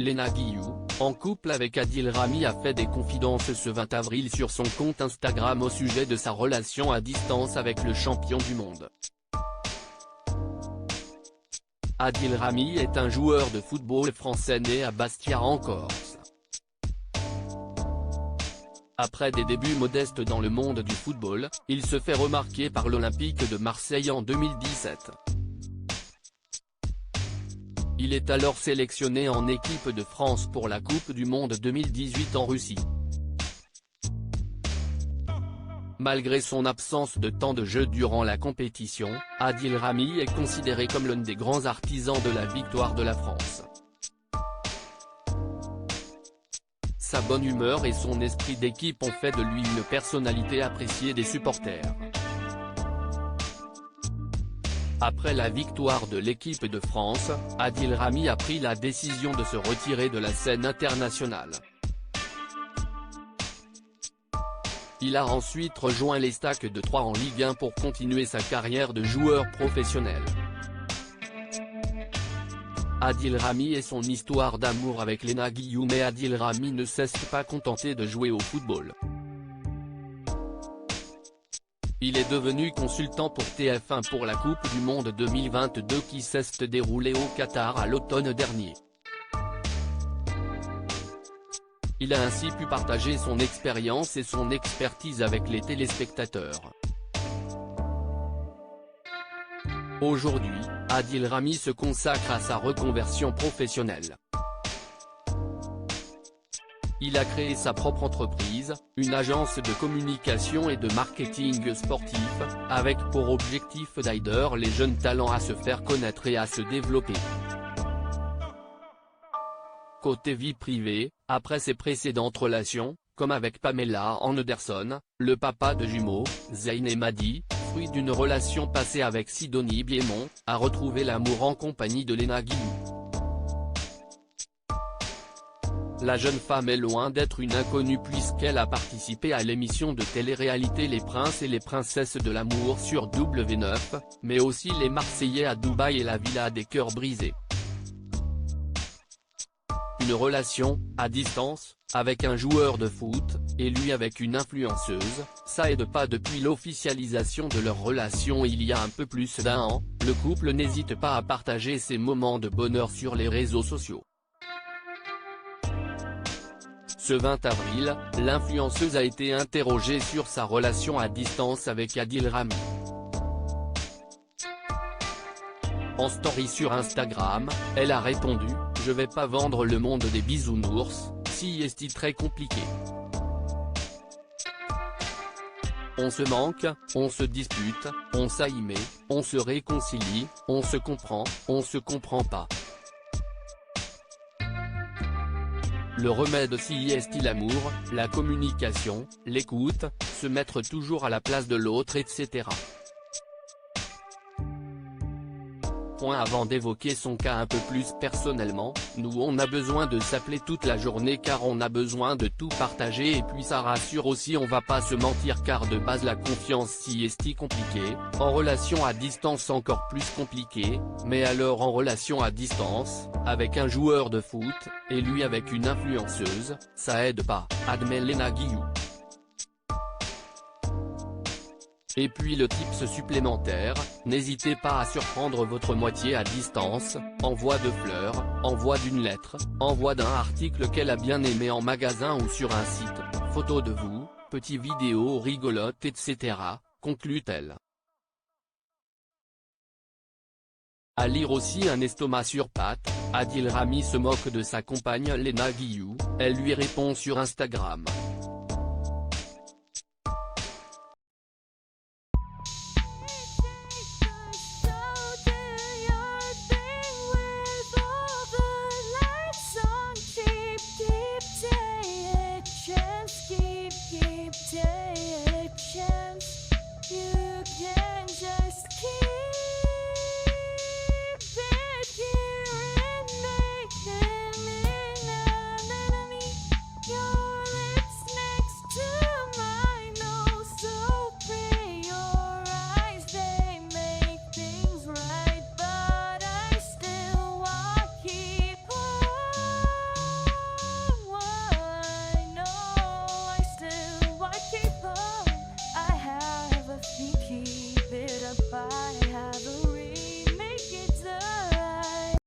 Léna Guillou, en couple avec Adil Rami, a fait des confidences ce 20 avril sur son compte Instagram au sujet de sa relation à distance avec le champion du monde. Adil Rami est un joueur de football français né à Bastia en Corse. Après des débuts modestes dans le monde du football, il se fait remarquer par l'Olympique de Marseille en 2017. Il est alors sélectionné en équipe de France pour la Coupe du Monde 2018 en Russie. Malgré son absence de temps de jeu durant la compétition, Adil Rami est considéré comme l'un des grands artisans de la victoire de la France. Sa bonne humeur et son esprit d'équipe ont fait de lui une personnalité appréciée des supporters. Après la victoire de l'équipe de France, Adil Rami a pris la décision de se retirer de la scène internationale. Il a ensuite rejoint les Stacks de Troyes en Ligue 1 pour continuer sa carrière de joueur professionnel. Adil Rami et son histoire d'amour avec Léna Guillou. Mais Adil Rami ne s'est pas contenté de jouer au football. Il est devenu consultant pour TF1 pour la Coupe du Monde 2022 qui s'est déroulée au Qatar à l'automne dernier. Il a ainsi pu partager son expérience et son expertise avec les téléspectateurs. Aujourd'hui, Adil Rami se consacre à sa reconversion professionnelle. Il a créé sa propre entreprise, une agence de communication et de marketing sportif, avec pour objectif d'aider les jeunes talents à se faire connaître et à se développer. Côté vie privée, après ses précédentes relations, comme avec Pamela Anderson, le papa de jumeaux, Zayn et Madi, fruit d'une relation passée avec Sidonie Biémont, a retrouvé l'amour en compagnie de Léna Guillou. La jeune femme est loin d'être une inconnue puisqu'elle a participé à l'émission de télé-réalité Les Princes et les Princesses de l'amour sur W9, mais aussi Les Marseillais à Dubaï et La Villa des cœurs brisés. Une relation, à distance, avec un joueur de foot, et lui avec une influenceuse, ça aide pas. Depuis l'officialisation de leur relation il y a un peu plus d'un an, le couple n'hésite pas à partager ses moments de bonheur sur les réseaux sociaux. Ce 20 avril, l'influenceuse a été interrogée sur sa relation à distance avec Adil Rami. En story sur Instagram, elle a répondu « Je vais pas vendre le monde des bisounours, si est très compliqué. On se manque, on se dispute, on s'aime, on se réconcilie, on se comprend pas. Le remède si est l'amour, la communication, l'écoute, se mettre toujours à la place de l'autre etc. » Avant d'évoquer son cas un peu plus personnellement, nous on a besoin de s'appeler toute la journée car on a besoin de tout partager et puis ça rassure aussi, on va pas se mentir car de base la confiance si est compliquée, en relation à distance encore plus compliqué, mais alors en relation à distance, avec un joueur de foot, et lui avec une influenceuse, ça aide pas, admet Léna Guillou. Et puis le tips supplémentaire, n'hésitez pas à surprendre votre moitié à distance, envoi de fleurs, envoi d'une lettre, envoi d'un article qu'elle a bien aimé en magasin ou sur un site, photo de vous, petites vidéos rigolotes etc., conclut-elle. À lire aussi un estomac sur pattes, Adil Rami se moque de sa compagne Léna Guillou, elle lui répond sur Instagram.